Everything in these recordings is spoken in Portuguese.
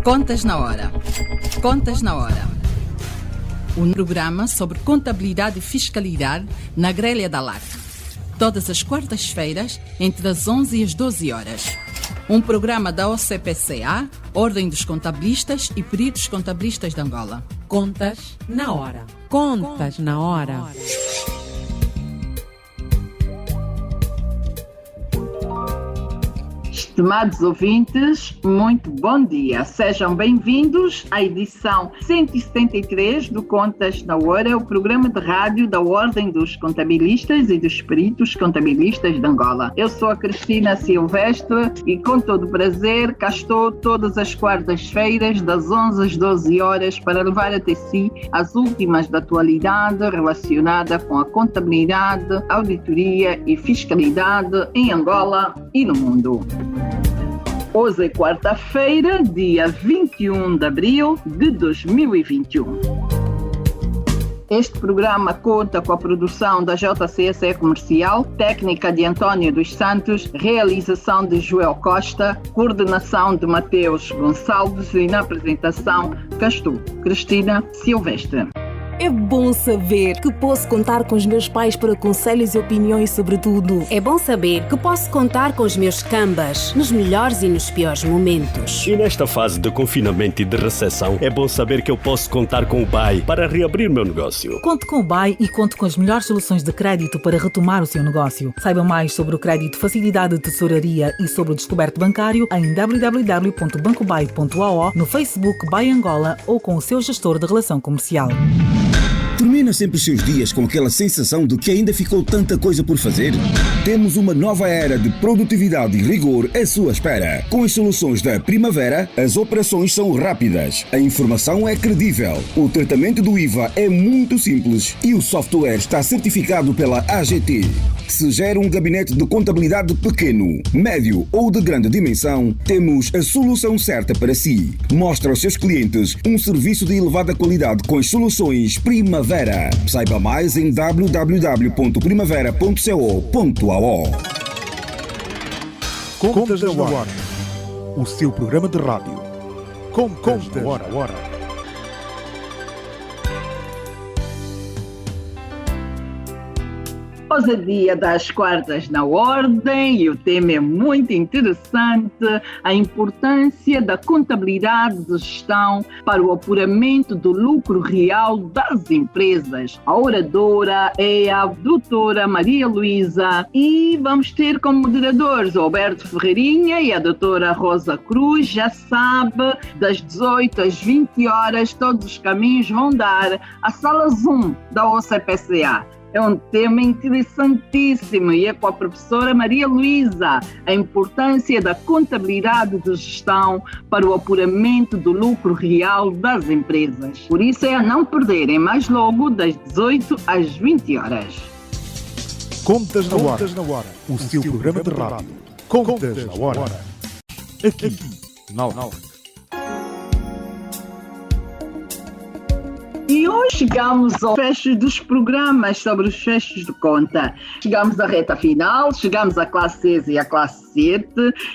Contas na Hora. Contas na Hora. Um programa sobre contabilidade e fiscalidade na grelha da LAC. Todas as quartas-feiras, entre as 11 e as 12 horas. Um programa da OCPCA, Ordem dos Contabilistas e Peritos Contabilistas de Angola. Contas na Hora. Contas na Hora. Estimados ouvintes, muito bom dia. Sejam bem-vindos à edição 173 do Contas na Hora, o programa de rádio da Ordem dos Contabilistas e dos Peritos Contabilistas de Angola. Eu sou a Cristina Silvestre e com todo o prazer cá estou todas as quartas-feiras das 11 às 12 horas para levar até si as últimas da atualidade relacionada com a contabilidade, auditoria e fiscalidade em Angola e no mundo. Hoje é quarta-feira, dia 21 de abril de 2021. Este programa conta com a produção da JCSE Comercial, técnica de António dos Santos, realização de Joel Costa, coordenação de Mateus Gonçalves e na apresentação cá estou, Cristina Silvestre. É bom saber que posso contar com os meus pais para conselhos e opiniões sobre tudo. É bom saber que posso contar com os meus cambas nos melhores e nos piores momentos. E nesta fase de confinamento e de recessão, é bom saber que eu posso contar com o BAE para reabrir meu negócio. Conte com o BAE e conte com as melhores soluções de crédito para retomar o seu negócio. Saiba mais sobre o crédito Facilidade de Tesouraria e sobre o descoberto bancário em www.bancobae.ao, no Facebook BAE Angola ou com o seu gestor de relação comercial. Termina sempre os seus dias com aquela sensação de que ainda ficou tanta coisa por fazer? Temos uma nova era de produtividade e rigor à sua espera. Com as soluções da Primavera, as operações são rápidas, a informação é credível, o tratamento do IVA é muito simples e o software está certificado pela AGT. Se gera um gabinete de contabilidade pequeno, médio ou de grande dimensão, temos a solução certa para si. Mostra aos seus clientes um serviço de elevada qualidade com as soluções Primavera. Saiba mais em www.primavera.co.ao. Contas na Hora, o seu programa de rádio. Contas na Hora. Hoje é dia das quartas na ordem e o tema é muito interessante, a importância da contabilidade de gestão para o apuramento do lucro real das empresas. A oradora é a doutora Maria Luísa e vamos ter como moderadores o Alberto Ferreirinha e a doutora Rosa Cruz. Já sabe, das 18 às 20 horas todos os caminhos vão dar à sala Zoom da OCPCA. É um tema interessantíssimo e é com a professora Maria Luísa, a importância da contabilidade de gestão para o apuramento do lucro real das empresas. Por isso é a não perderem, mais logo das 18 às 20 horas. Contas na Hora, o seu programa de rádio. Contas na Hora. Aqui, na LAC. E hoje chegamos ao fecho dos programas sobre os fechos de conta. Chegamos à reta final, chegamos à classe 6 e à classe 7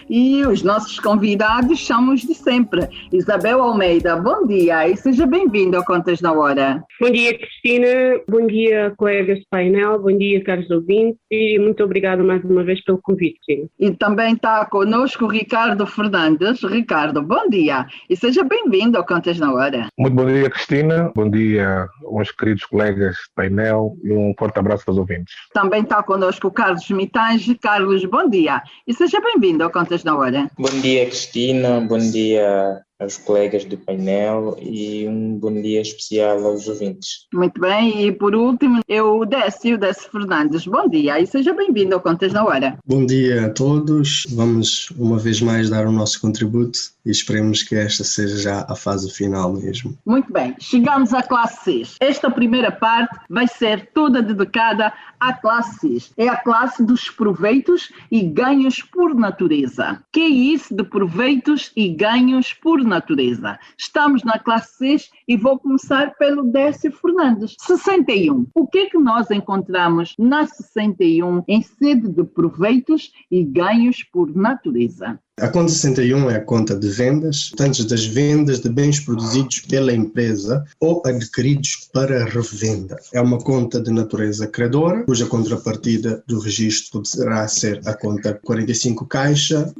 e os nossos convidados são os de sempre. Isabel Almeida, bom dia e seja bem-vinda ao Contas na Hora. Bom dia, Cristina. Bom dia, colegas de painel. Bom dia, caros ouvintes. E muito obrigada mais uma vez pelo convite, Cristina. E também está connosco o Ricardo Fernandes. Ricardo, bom dia e seja bem-vindo ao Contas na Hora. Muito bom dia, Cristina. Bom dia aos queridos colegas de painel e um forte abraço aos ouvintes. Também está connosco o Carlos Mitange. Carlos, bom dia e seja bem-vindo ao Contas na Hora. Bom dia, Cristina. Bom dia aos colegas do painel e um bom dia especial aos ouvintes. Muito bem, e por último, o Décio Fernandes. Bom dia e seja bem-vindo ao Contas na Hora. Bom dia a todos. Vamos uma vez mais dar o nosso contributo e esperemos que esta seja já a fase final mesmo. Muito bem, chegamos à classe 6. Esta primeira parte vai ser toda dedicada à classe 6. É a classe dos proveitos e ganhos por natureza. Que é isso de proveitos e ganhos por natureza? Estamos na classe 6 e e vou começar pelo Décio Fernandes. 61. O que é que nós encontramos na 61 em sede de proveitos e ganhos por natureza? A conta 61 é a conta de vendas, tanto das vendas de bens produzidos pela empresa ou adquiridos para revenda. É uma conta de natureza credora, cuja contrapartida do registro poderá ser a conta 45 caixa,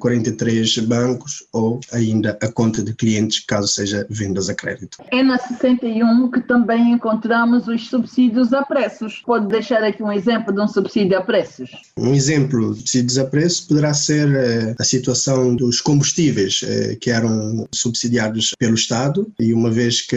43 bancos ou ainda a conta de clientes, caso seja vendas a crédito. É na 61 que também encontramos os subsídios a preços. Pode deixar aqui um exemplo de um subsídio a preços? Um exemplo de subsídios a preço poderá ser a situação dos combustíveis que eram subsidiados pelo Estado e uma vez que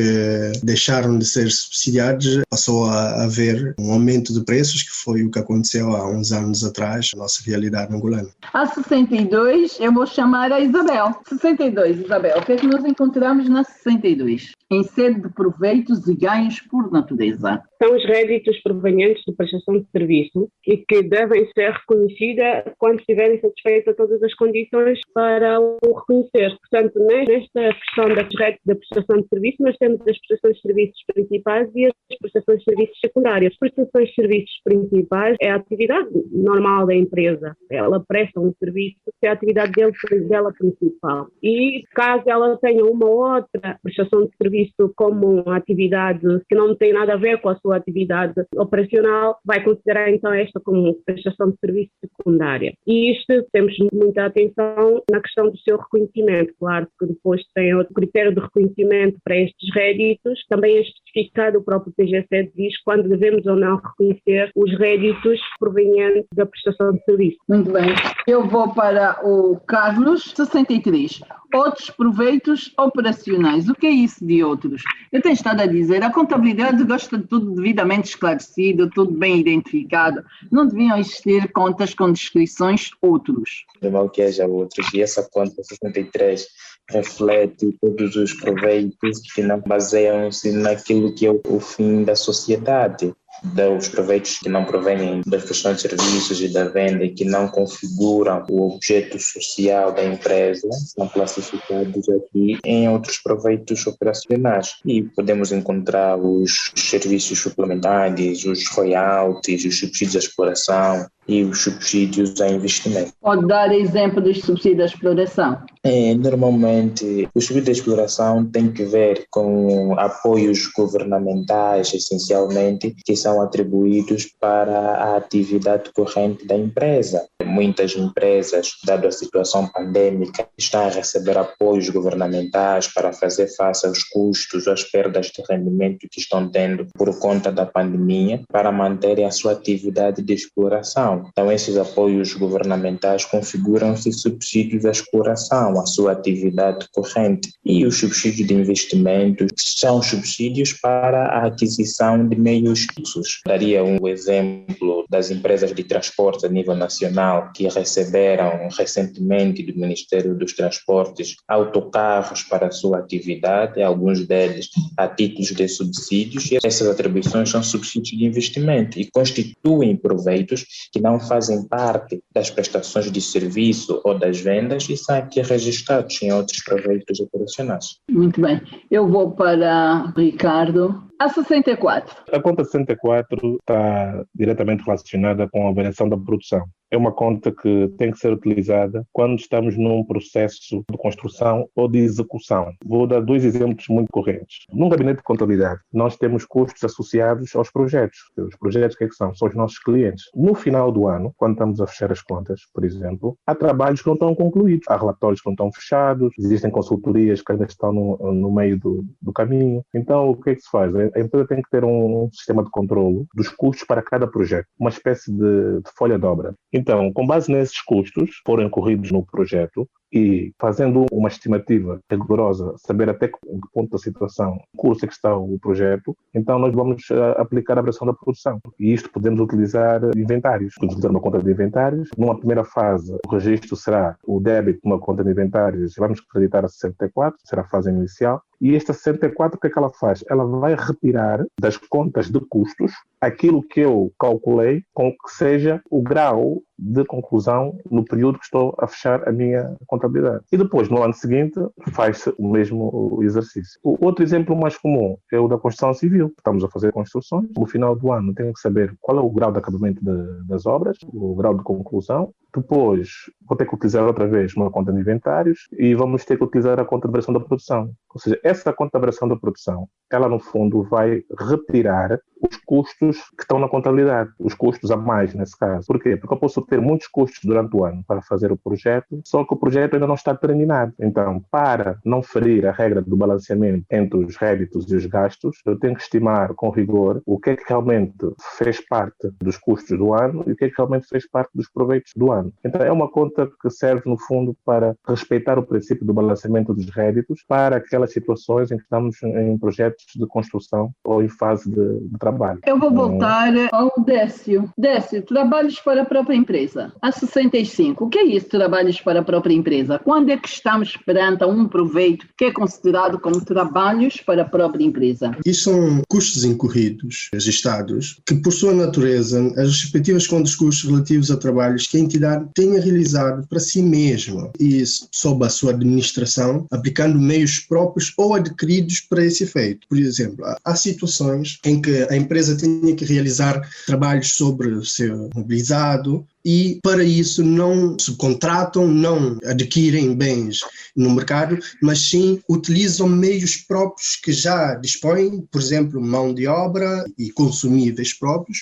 deixaram de ser subsidiados passou a haver um aumento de preços, que foi o que aconteceu há uns anos atrás na nossa realidade angolana. A 62 eu vou chamar a Isabel. 62, Isabel, o que é que nós encontramos na 62? Em sede de proveitos e ganhos por natureza. São os réditos provenientes de prestação de serviço e que devem ser reconhecidas quando estiverem satisfeitas todas as condições para o reconhecer. Portanto, nesta questão dos réditos da prestação de serviço, nós temos as prestações de serviços principais e as prestações de serviços secundárias. As prestações de serviços principais é a atividade normal da empresa. Ela presta um serviço que é a atividade dela principal. E caso ela tenha uma outra prestação de serviço como uma atividade que não tem nada a ver com a sua atividade operacional, vai considerar então esta como prestação de serviço secundária. E isto temos muita atenção na questão do seu reconhecimento. Claro que depois tem outro critério de reconhecimento para estes réditos, também é especificado, o próprio TGC diz quando devemos ou não reconhecer os réditos provenientes da prestação de serviço. Muito bem. Eu vou para o Carlos, 63. Outros proveitos operacionais. O que é isso de outros? Eu tenho estado a dizer, a contabilidade gosta de tudo devidamente esclarecido, tudo bem identificado. Não deviam existir contas com descrições outros. Normal que haja outros. E essa conta 63 reflete todos os proveitos que não baseiam-se naquilo que é o fim da sociedade. Os proveitos que não provêm das prestações de serviços e da venda e que não configuram o objeto social da empresa são classificados aqui em outros proveitos operacionais. E podemos encontrar os serviços suplementares, os royalties, os subsídios à exploração e os subsídios a investimento. Pode dar exemplo dos subsídios à exploração? Normalmente, os subsídios de exploração têm que ver com apoios governamentais, essencialmente, que são atribuídos para a atividade corrente da empresa. Muitas empresas, dado a situação pandêmica, estão a receber apoios governamentais para fazer face aos custos, às perdas de rendimento que estão tendo por conta da pandemia, para manterem a sua atividade de exploração. Então, esses apoios governamentais configuram-se subsídios à exploração, a sua atividade corrente. E os subsídios de investimento são subsídios para a aquisição de meios fixos. Daria um exemplo das empresas de transporte a nível nacional que receberam recentemente do Ministério dos Transportes autocarros para a sua atividade, alguns deles a títulos de subsídios, e essas atribuições são subsídios de investimento e constituem proveitos que não fazem parte das prestações de serviço ou das vendas e são aqui registrados em outros proveitos operacionais. Muito bem. Eu vou para Ricardo. A 64. A conta 64 está diretamente relacionada com a variação da produção. É uma conta que tem que ser utilizada quando estamos num processo de construção ou de execução. Vou dar dois exemplos muito correntes. Num gabinete de contabilidade, nós temos custos associados aos projetos. Os projetos, o que é que são? São os nossos clientes. No final do ano, quando estamos a fechar as contas, por exemplo, há trabalhos que não estão concluídos, há relatórios que não estão fechados, existem consultorias que ainda estão no meio do caminho. Então, o que é que se faz? A empresa tem que ter um sistema de controle dos custos para cada projeto, uma espécie de folha de obra. Então, com base nesses custos que foram incorridos no projeto e fazendo uma estimativa rigorosa, saber até que ponto da situação, curso é que está o projeto, então nós vamos aplicar a variação da produção. E isto podemos utilizar inventários. Podemos utilizar uma conta de inventários. Numa primeira fase, o registro será o débito de uma conta de inventários, vamos acreditar a 64, será a fase inicial, E esta 64, o que é que ela faz? Ela vai retirar das contas de custos aquilo que eu calculei com que seja o grau de conclusão no período que estou a fechar a minha contabilidade. E depois, no ano seguinte, faz-se o mesmo exercício. O outro exemplo mais comum é o da construção civil. Estamos a fazer construções. No final do ano, tenho que saber qual é o grau de acabamento das obras, o grau de conclusão. Depois, vou ter que utilizar outra vez uma conta de inventários e vamos ter que utilizar a conta de variação da produção. Ou seja, essa conta de variação da produção, ela, no fundo, vai retirar os custos que estão na contabilidade, os custos a mais, nesse caso. Porquê? Porque eu posso ter muitos custos durante o ano para fazer o projeto, só que o projeto ainda não está terminado. Então, para não ferir a regra do balanceamento entre os réditos e os gastos, eu tenho que estimar com rigor o que é que realmente fez parte dos custos do ano e o que é que realmente fez parte dos proveitos do ano. Então, é uma conta que serve, no fundo, para respeitar o princípio do balanceamento dos réditos para aquelas situações em que estamos em projetos de construção ou em fase de trabalho. Eu vou voltar ao Décio. Décio, trabalhos para a própria empresa. A 65, o que é isso, trabalhos para a própria empresa? Quando é que estamos perante um proveito que é considerado como trabalhos para a própria empresa? Isso são custos incorridos, registados, que por sua natureza, as respectivas contas de custos relativos a trabalhos que a entidade tenha realizado para si mesma e sob a sua administração, aplicando meios próprios ou adquiridos para esse efeito. Por exemplo, há situações em que a empresa tenha que realizar trabalhos sobre o seu mobilizado e para isso não subcontratam, não adquirem bens no mercado, mas sim utilizam meios próprios que já dispõem, por exemplo, mão de obra e consumíveis próprios.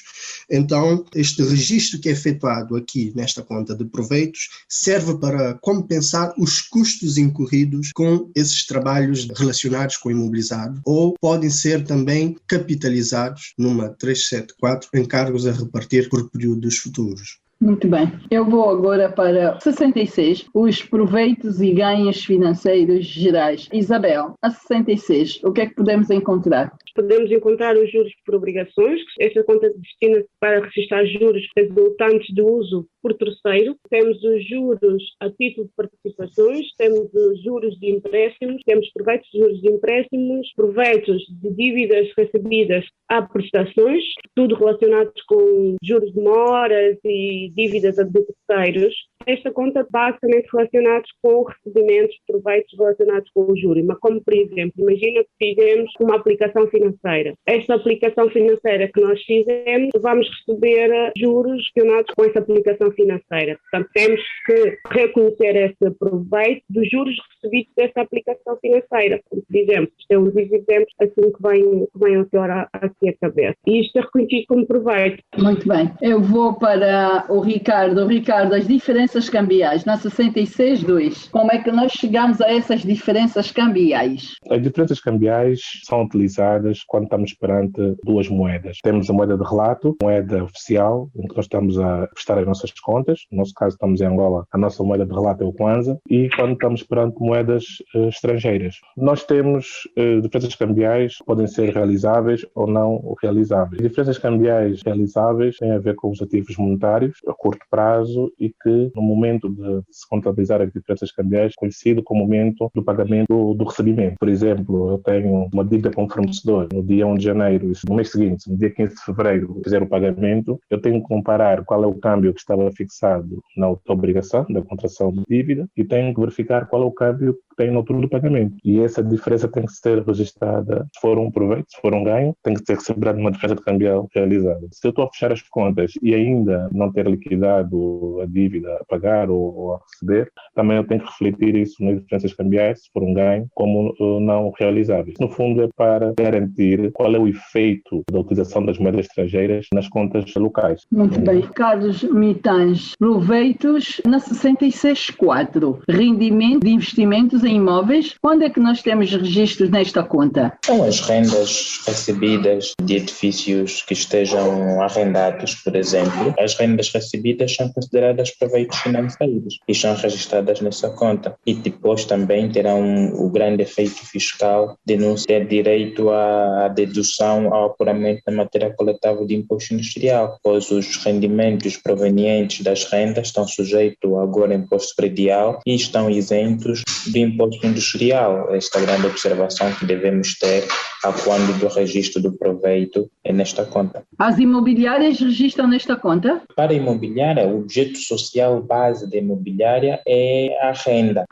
Então, este registro que é efetuado aqui nesta conta de proveitos serve para compensar os custos incorridos com esses trabalhos relacionados com o imobilizado ou podem ser também capitalizados numa 374 encargos a repartir por períodos futuros. Muito bem. Eu vou agora para 66, os proveitos e ganhos financeiros gerais. Isabel, a 66, o que é que podemos encontrar? Podemos encontrar os juros por obrigações. Esta conta destina-se para registrar juros resultantes do uso por terceiro. Temos os juros a título de participações, temos os juros de empréstimos, temos proveitos de juros de empréstimos, proveitos de dívidas recebidas a prestações, tudo relacionado com juros de moras e dívidas a terceiros. Esta conta basicamente relacionados com recebimentos de proveitos relacionados com o juro. Mas como, por exemplo, imagina que fizemos uma aplicação financeira. Esta aplicação financeira que nós fizemos, vamos receber juros relacionados com essa aplicação financeira. Portanto, temos que reconhecer esse proveito dos juros recebidos dessa aplicação financeira. Como, por exemplo, isto é um dos exemplos assim que vem agora aqui à cabeça. E isto é reconhecido como proveito. Muito bem. Eu vou para o Ricardo. Ricardo, as diferenças cambiais na 66.2. Como é que nós chegamos a essas diferenças cambiais? As diferenças cambiais são utilizadas quando estamos perante duas moedas. Temos a moeda de relato, moeda oficial, em que nós estamos a prestar as nossas contas. No nosso caso, estamos em Angola, a nossa moeda de relato é o Kwanza. E quando estamos perante moedas estrangeiras. Nós temos diferenças cambiais que podem ser realizáveis ou não realizáveis. As diferenças cambiais realizáveis têm a ver com os ativos monetários a curto prazo e que, no momento de se contabilizar as diferenças cambiais, coincide com o momento do pagamento do recebimento. Por exemplo, eu tenho uma dívida com um fornecedor no dia 1 de janeiro, e no mês seguinte, no dia 15 de fevereiro, fizer o pagamento, eu tenho que comparar qual é o câmbio que estava fixado na obrigação da contração de dívida e tenho que verificar qual é o câmbio que tem na altura do pagamento. E essa diferença tem que ser registrada, se for um proveito, se for um ganho, tem que ser recebida uma diferença de cambial realizada. Se eu estou a fechar as contas e ainda não ter liquidado a dívida a pagar ou a receber, também eu tenho que refletir isso nas diferenças cambiais, se for um ganho, como não realizáveis. No fundo, é para garantir qual é o efeito da utilização das moedas estrangeiras nas contas locais. Muito bem. Carlos Mitães, proveitos na 66.4. Rendimento de investimentos em imóveis. Quando é que nós temos registros nesta conta? São as rendas recebidas de edifícios que estejam arrendados, por exemplo. As rendas recebidas são consideradas proveitos financeiros e são registradas nessa conta. E depois também terão o grande efeito fiscal de não ter direito à dedução ao apuramento da matéria coletável de imposto industrial, pois os rendimentos provenientes das rendas estão sujeitos agora ao imposto predial e estão isentos do imposto industrial. Esta grande observação que devemos ter a quando do registro do proveito é nesta conta. As imobiliárias registram nesta conta? Para a imobiliária, o objeto social base da imobiliária é a renda.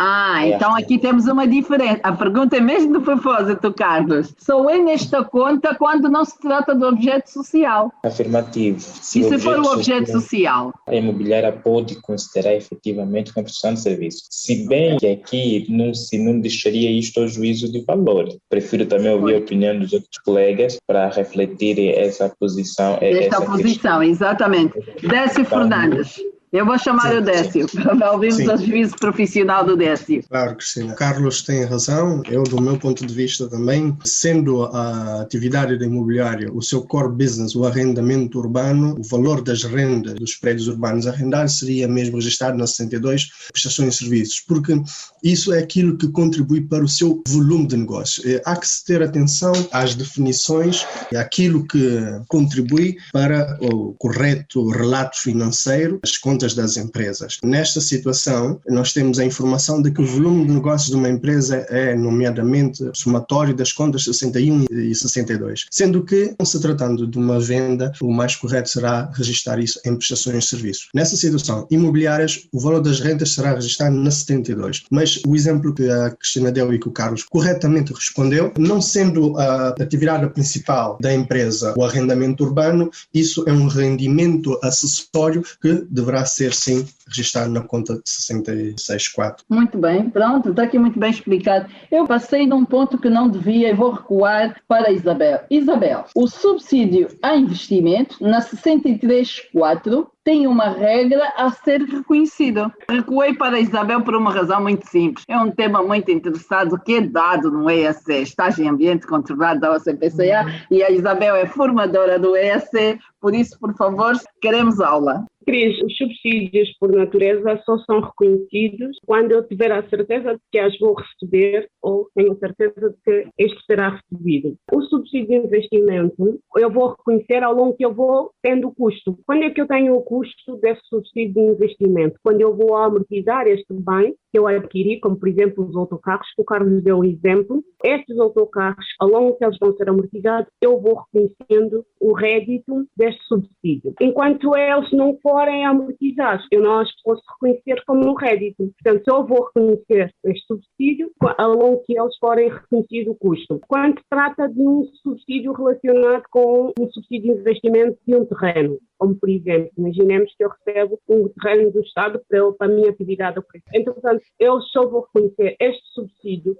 Então aqui temos uma diferença. A pergunta é mesmo do propósito, Carlos. Só é nesta conta quando não se trata do objeto social. Afirmativo. E se for o objeto social? A imobiliária pode considerar efetivamente uma prestação de serviço. Se bem que aqui não deixaria isto ao juízo de valor. Prefiro também ouvir a opinião dos outros colegas para refletir essa posição. Esta posição, exatamente. Décio Fernandes. Eu vou chamar o Décio, para ouvirmos o juízo profissional do Décio. Claro, Cristina. Carlos tem razão. Eu, do meu ponto de vista também, sendo a atividade da imobiliária o seu core business, o arrendamento urbano, o valor das rendas dos prédios urbanos arrendados seria mesmo registrado na 62, prestações de serviços, porque isso é aquilo que contribui para o seu volume de negócio. Há que se ter atenção às definições, aquilo que contribui para o correto relato financeiro, as contas das empresas. Nesta situação, nós temos a informação de que o volume de negócios de uma empresa é, nomeadamente, somatório das contas 61 e 62, sendo que, se tratando de uma venda, o mais correto será registrar isso em prestações de serviços. Nessa situação, imobiliárias, o valor das rendas será registrado na 72, mas o exemplo que a Cristina deu e que o Carlos corretamente respondeu, não sendo a atividade principal da empresa o arrendamento urbano, isso é um rendimento acessório que deverá ser, sim, registrado na conta 66.4. Muito bem, pronto, está aqui muito bem explicado. Eu passei num ponto que não devia e vou recuar para a Isabel. Isabel, o subsídio a investimento, na 63.4, tem uma regra a ser reconhecida. Recuei para a Isabel por uma razão muito simples. É um tema muito interessado que é dado no EAC, Estágio em Ambiente Controlado da OCPCA, e a Isabel é formadora do EAC, por isso, por favor, queremos aula. Cris, os subsídios por natureza só são reconhecidos quando eu tiver a certeza de que as vou receber ou tenho a certeza de que este será recebido. O subsídio de investimento eu vou reconhecer ao longo que eu vou tendo o custo. Quando é que eu tenho o custo desse subsídio de investimento? Quando eu vou amortizar este bem que eu adquiri, como por exemplo os autocarros, que o Carlos deu um exemplo. Estes autocarros, ao longo que eles vão ser amortizados, eu vou reconhecendo o rédito deste subsídio. Enquanto eles não forem amortizados, eu não os posso reconhecer como um rédito. Portanto, eu vou reconhecer este subsídio ao longo que eles forem reconhecido o custo. Quando se trata de um subsídio relacionado com um subsídio de investimento de um terreno, como por exemplo, imaginemos que eu recebo um terreno do Estado para a minha atividade. Então, portanto, eu só vou reconhecer este subsídio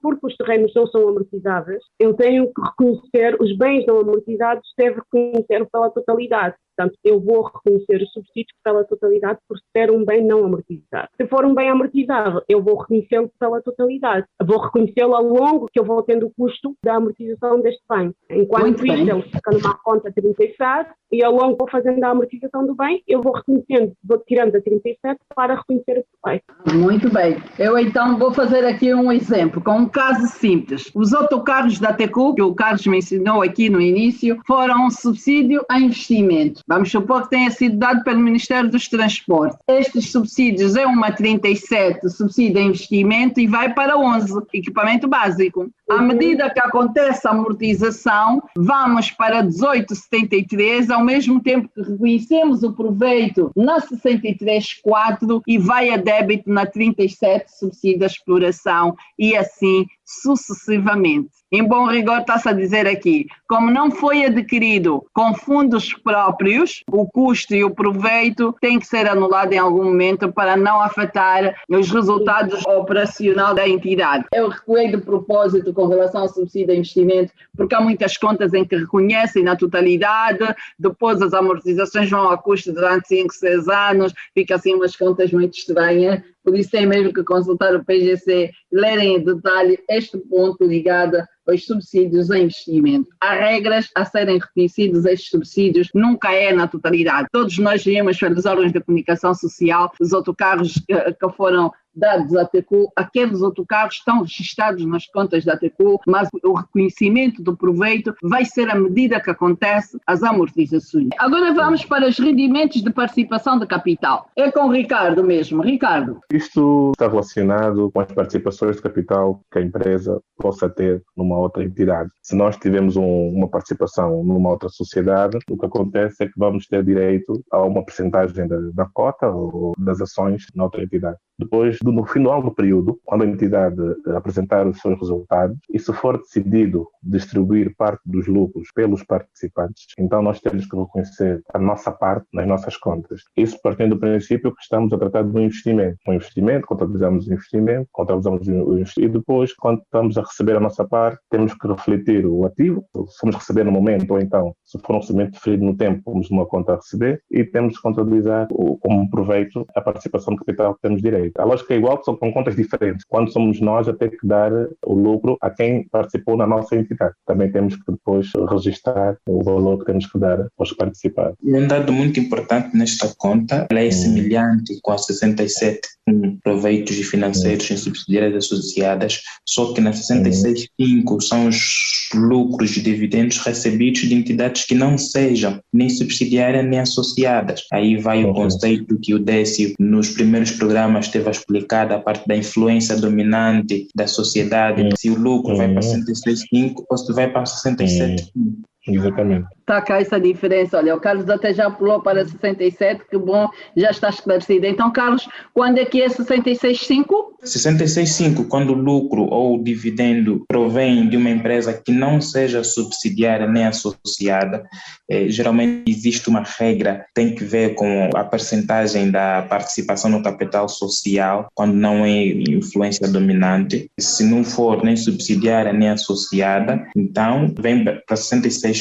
porque os terrenos não são amortizáveis. Eu tenho que reconhecer os bens não amortizados, devo reconhecer pela totalidade. Portanto, eu vou reconhecer os subsídios pela totalidade por ser um bem não amortizado. Se for um bem amortizável, eu vou reconhecê-lo pela totalidade. Vou reconhecê-lo ao longo que eu vou tendo o custo da amortização deste bem. Enquanto isso, ele fica numa conta 37 e ao longo vou fazendo a amortização do bem, eu vou reconhecendo, vou tirando da 37 para reconhecer o bem. Muito bem. Eu então vou fazer aqui um exemplo, com um caso simples. Os autocarros da TECU, que o Carlos mencionou aqui no início, foram um subsídio a investimento. Vamos supor que tenha sido dado pelo Ministério dos Transportes. Estes subsídios é uma 37, subsídio a investimento, e vai para 11, equipamento básico. À medida que acontece a amortização, vamos para 18,73, ao mesmo tempo que reconhecemos o proveito na 63,4 e vai a débito na 37, subsídio à exploração, e assim sucessivamente. Em bom rigor, está-se a dizer aqui, como não foi adquirido com fundos próprios, o custo e o proveito tem que ser anulado em algum momento para não afetar os resultados operacionais da entidade. Eu recuei de propósito com relação ao subsídio a investimento, porque há muitas contas em que reconhecem na totalidade, depois as amortizações vão a custo durante 5, 6 anos, fica assim umas contas muito estranhas. Por isso tem mesmo que consultar o PGC, lerem em detalhe este ponto ligado aos subsídios a investimento. Há regras a serem reconhecidos estes subsídios, nunca é na totalidade. Todos nós vimos pelos órgãos de comunicação social os autocarros que foram dados à TECO, aqueles autocarros estão registrados nas contas da TECO, mas o reconhecimento do proveito vai ser à medida que acontece as amortizações. Agora vamos para os rendimentos de participação de capital. É com o Ricardo mesmo. Ricardo. Isto está relacionado com as participações de capital que a empresa possa ter numa outra entidade. Se nós tivermos uma participação numa outra sociedade, o que acontece é que vamos ter direito a uma percentagem da cota ou das ações na outra entidade. Depois, no final do período, quando a entidade apresentar os seus resultados, e se for decidido distribuir parte dos lucros pelos participantes, então nós temos que reconhecer a nossa parte nas nossas contas. Isso partindo do princípio que estamos a tratar de um investimento. Um investimento, contabilizamos o investimento, e depois, quando estamos a receber a nossa parte, temos que refletir o ativo, se vamos receber no momento, ou então, se for um recebimento deferido no tempo, vamos numa conta a receber, e temos que contabilizar como proveito a participação de capital que temos direito. A lógica é igual, só com contas diferentes. Quando somos nós a ter que dar o lucro a quem participou na nossa entidade. Também temos que depois registrar o valor que temos que dar aos participantes. Um dado muito importante nesta conta, ela é semelhante com a 67 proveitos financeiros em subsidiárias associadas, só que na 66.5 são os lucros e dividendos recebidos de entidades que não sejam nem subsidiárias nem associadas. Aí vai o conceito que o Décio nos primeiros programas teve explicado, a parte da influência dominante da sociedade, se o lucro vai para 66.5 ou se vai para 67.5. Exatamente. Está cá essa diferença. Olha, o Carlos até já pulou para 67, que bom, já está esclarecido. Então, Carlos, quando é que é 66.5? 66.5, quando o lucro ou o dividendo provém de uma empresa que não seja subsidiária nem associada, geralmente existe uma regra, tem que ver com a percentagem da participação no capital social, quando não é influência dominante. Se não for nem subsidiária nem associada, então vem para 66.5.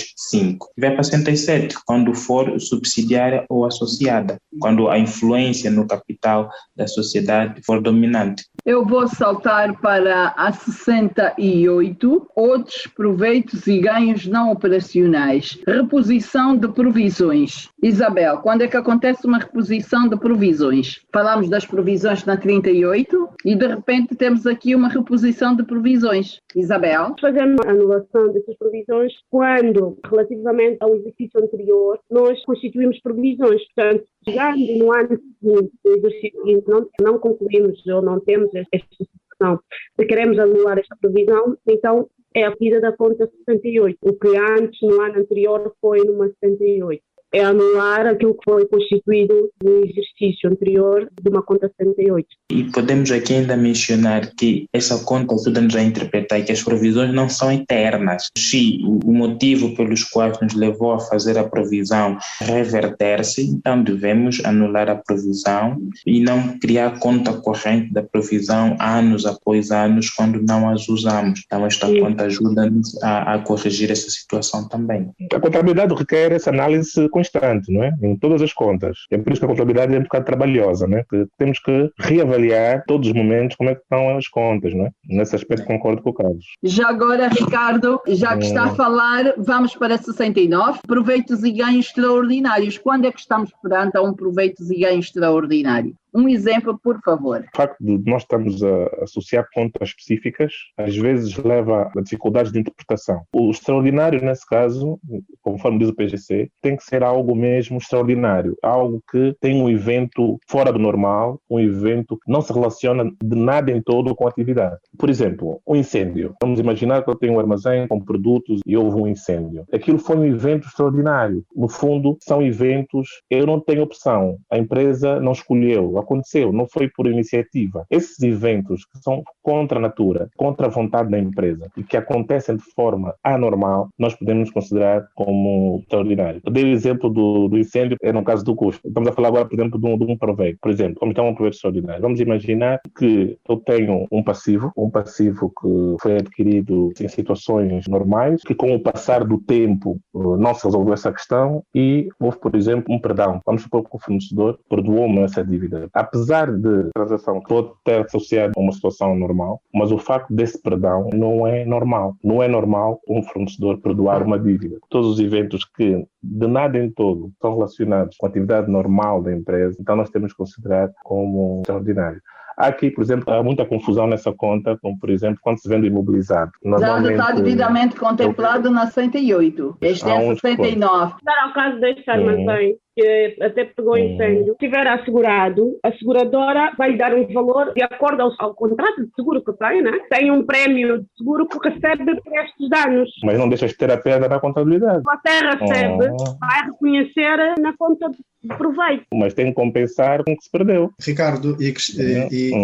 Vai para 67, quando for subsidiária ou associada, quando a influência no capital da sociedade for dominante. Eu vou saltar para a 68, outros proveitos e ganhos não operacionais. Reposição de provisões. Isabel, quando é que acontece uma reposição de provisões? Falamos das provisões na 38 e de repente temos aqui uma reposição de provisões. Isabel? Fazemos a anulação dessas provisões quando, relativamente ao exercício anterior, nós constituímos provisões. Portanto, chegando no ano seguinte, no exercício seguinte, não concluímos ou não temos esta situação de queremos anular esta provisão, então é a pedida da conta 68. O que antes, no ano anterior, foi numa 78. É anular aquilo que foi constituído no exercício anterior de uma conta 78. E podemos aqui ainda mencionar que essa conta ajuda-nos a interpretar que as provisões não são eternas. Se o motivo pelos quais nos levou a fazer a provisão reverter-se, então devemos anular a provisão e não criar conta corrente da provisão anos após anos quando não as usamos. Então esta conta ajuda-nos a corrigir essa situação também. A contabilidade requer essa análise constante, não é? Em todas as contas. É por isso que a contabilidade é um bocado trabalhosa, não é? Que temos que reavaliar todos os momentos como é que estão as contas, não é? Nesse aspecto concordo com o Carlos. Já agora, Ricardo, já que está a falar, vamos para 69, proveitos e ganhos extraordinários. Quando é que estamos perante a um proveitos e ganhos extraordinário? Um exemplo, por favor. O facto de nós estarmos a associar contas específicas, às vezes leva a dificuldades de interpretação. O extraordinário, nesse caso, conforme diz o PGC, tem que ser algo mesmo extraordinário, algo que tem um evento fora do normal, um evento que não se relaciona de nada em todo com a atividade. Por exemplo, um incêndio. Vamos imaginar que eu tenho um armazém com produtos e houve um incêndio. Aquilo foi um evento extraordinário. No fundo, são eventos, eu não tenho opção, a empresa não escolheu, aconteceu, não foi por iniciativa. Esses eventos que são contra a natura, contra a vontade da empresa e que acontecem de forma anormal, nós podemos considerar como extraordinário. Eu dei o exemplo do incêndio, é no caso do custo. Estamos a falar agora, por exemplo, de um proveito. Por exemplo, vamos ter um proveito extraordinário. Vamos imaginar que eu tenho um passivo que foi adquirido em situações normais, que com o passar do tempo não se resolveu essa questão e houve, por exemplo, um perdão. Vamos supor que o fornecedor perdoou-me essa dívida. Apesar de a transação pode ter associado a uma situação normal, mas o facto desse perdão não é normal. Não é normal um fornecedor perdoar uma dívida. Todos os eventos que de nada em todo são relacionados com a atividade normal da empresa, então nós temos que considerar como extraordinário. Há aqui, por exemplo, há muita confusão nessa conta, como, por exemplo, quando se vende imobilizado. Já está devidamente contemplado na 68. Este é 69. Para o caso deste armazém, que até pegou incêndio, se estiver assegurado, a seguradora vai lhe dar um valor de acordo ao contrato de seguro que tem, né? Tem um prémio de seguro que recebe por estes danos. Mas não deixas de ter a perda na contabilidade. Você recebe, vai reconhecer na conta de proveito. Mas tem que compensar com o que se perdeu. Ricardo e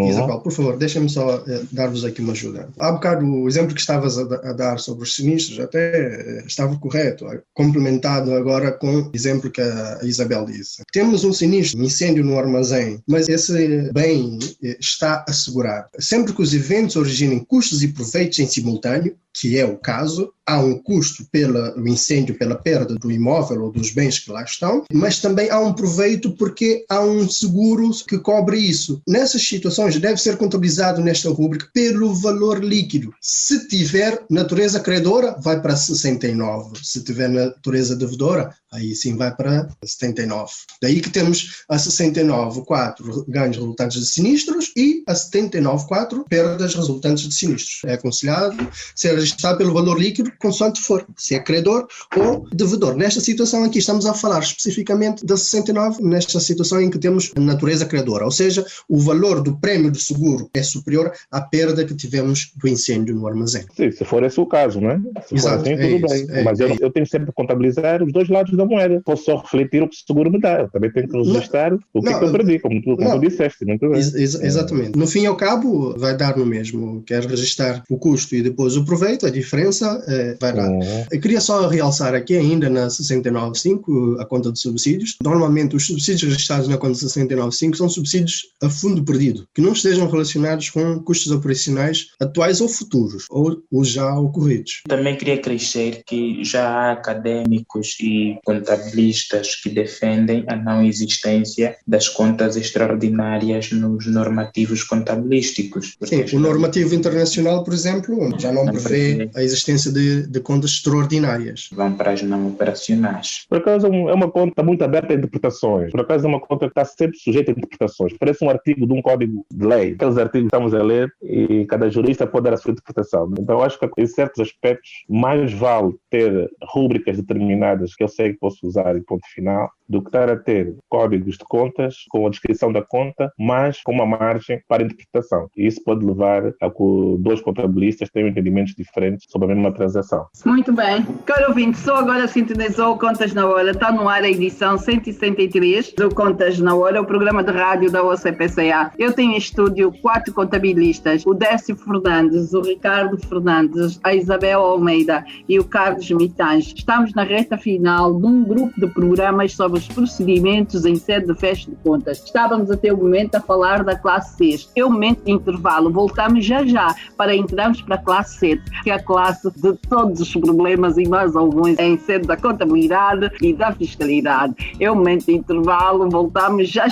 Isabel, por favor, deixem-me só dar-vos aqui uma ajuda. Há bocado o exemplo que estavas a dar sobre os sinistros até estava correto, complementado agora com o exemplo que a Isabel disse. Temos um sinistro, um incêndio no armazém, mas esse bem está assegurado. Sempre que os eventos originem custos e proveitos em simultâneo, que é o caso, há um custo pelo incêndio, pela perda do imóvel ou dos bens que lá estão, mas também há um proveito porque há um seguro que cobre isso. Nessas situações deve ser contabilizado nesta rúbrica pelo valor líquido. Se tiver natureza credora, vai para 69. Se tiver natureza devedora, aí sim vai para 79. Daí que temos a 69,4 ganhos resultantes de sinistros e a 79,4 perdas resultantes de sinistros. É aconselhado ser registrado pelo valor líquido, consoante for, se é credor ou devedor. Nesta situação aqui estamos a falar especificamente da 69, nesta situação em que temos a natureza credora, ou seja, o valor do prémio de seguro é superior à perda que tivemos do incêndio no armazém. Sim, se for esse o caso, não é? Se Exato, for assim, tudo bem. Mas eu tenho sempre que contabilizar os dois lados da moeda. Posso só refletir o que o seguro me dá. Eu também tenho que registrar o que eu perdi, como tu disseste. Muito bem. Exatamente. No fim e ao cabo, vai dar no mesmo. Quer registrar o custo e depois o proveito, a diferença vai lá. Eu queria só realçar aqui ainda na 69.5, a conta de subsídios. Normalmente os subsídios registrados na conta 69.5 são subsídios a fundo perdido, que não estejam relacionados com custos operacionais atuais ou futuros, ou os já ocorridos. Também queria acrescentar que já há académicos e contabilistas que defendem a não existência das contas extraordinárias nos normativos contabilísticos. Sim, o normativo internacional, por exemplo, já não prevê a existência de contas extraordinárias. Vão para as não operacionais. Por acaso é uma conta muito aberta a interpretações. Por acaso é uma conta que está sempre sujeita a interpretações. Parece um artigo de um código de lei. Aqueles artigos que estamos a ler e cada jurista pode dar a sua interpretação. Então eu acho que em certos aspectos mais vale ter rúbricas determinadas que eu sei que posso usar e ponto final, do que estar a ter códigos de contas com a descrição da conta, mas com uma margem para interpretação. E isso pode levar a que dois contabilistas tenham entendimentos diferentes sobre a mesma transação. Muito bem. Caro ouvinte, só agora sintonizou Contas na Hora. Está no ar a edição 163 do Contas na Hora, o programa de rádio da OCPCA. Eu tenho em estúdio 4 contabilistas, o Décio Fernandes, o Ricardo Fernandes, a Isabel Almeida e o Carlos Mitange. Estamos na reta final de um grupo de programas sobre os procedimentos em sede de fecho de contas. Estávamos até o momento a falar da classe 6. É o momento de intervalo. Voltamos já para entrarmos para a classe 7, que é a classe de todos os problemas e mais alguns em sede da contabilidade e da fiscalidade. É o momento de intervalo. Voltamos já.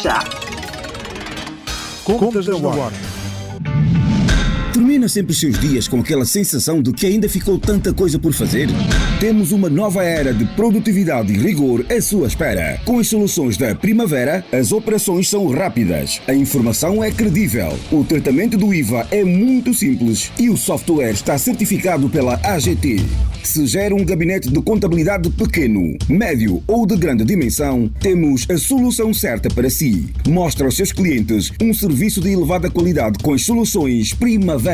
Contas na Hora. Termina sempre os seus dias com aquela sensação de que ainda ficou tanta coisa por fazer? Temos uma nova era de produtividade e rigor à sua espera. Com as soluções da Primavera, as operações são rápidas, a informação é credível, o tratamento do IVA é muito simples e o software está certificado pela AGT. Se gera um gabinete de contabilidade pequeno, médio ou de grande dimensão, temos a solução certa para si. Mostra aos seus clientes um serviço de elevada qualidade com as soluções Primavera.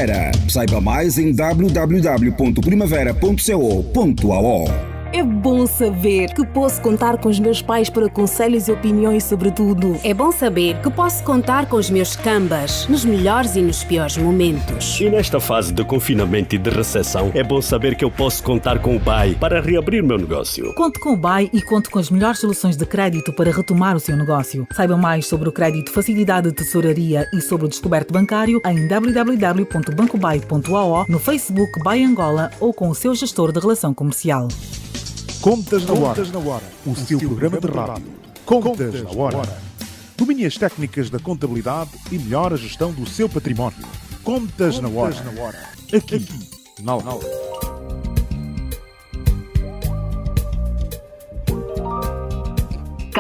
Saiba mais em www.primavera.co.ao. É bom saber que posso contar com os meus pais para conselhos e opiniões sobre tudo. É bom saber que posso contar com os meus cambas nos melhores e nos piores momentos. E nesta fase de confinamento e de recessão, é bom saber que eu posso contar com o BAE para reabrir meu negócio. Conte com o BAE e conte com as melhores soluções de crédito para retomar o seu negócio. Saiba mais sobre o crédito, facilidade de tesouraria e sobre o descoberto bancário em www.bancobai.ao, no Facebook BAE Angola ou com o seu gestor de relação comercial. Contas na Hora, o seu programa de rádio. Contas na Hora. Domine as técnicas da contabilidade e melhore a gestão do seu património. Contas na Hora. Aqui, na Hora.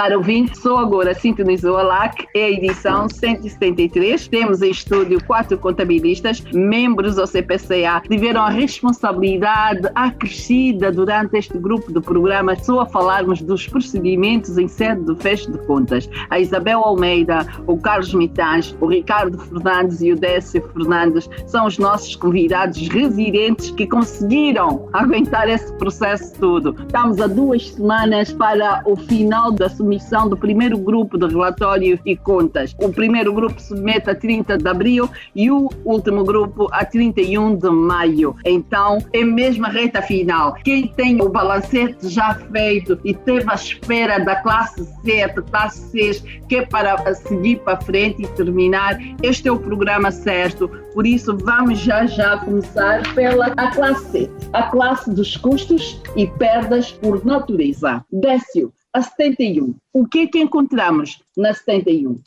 Caro ouvinte, só agora sintonizou a LAC, é a edição 173. Temos em estúdio 4 contabilistas, membros do CPCA, tiveram a responsabilidade acrescida durante este grupo de programa só a falarmos dos procedimentos em sede de fecho de contas. A Isabel Almeida, o Carlos Mitães, o Ricardo Fernandes e o Décio Fernandes são os nossos convidados residentes que conseguiram aguentar esse processo todo. Estamos a 2 semanas para o final da submissão do primeiro grupo de relatório e contas. O primeiro grupo submete a 30 de abril e o último grupo a 31 de maio. Então, é mesmo a reta final. Quem tem o balancete já feito e teve à espera da classe 7, classe 6, que é para seguir para frente e terminar, este é o programa certo. Por isso, vamos já começar pela classe 7, a classe dos custos e perdas por natureza. Décio, a 71. O que é que encontramos na 71?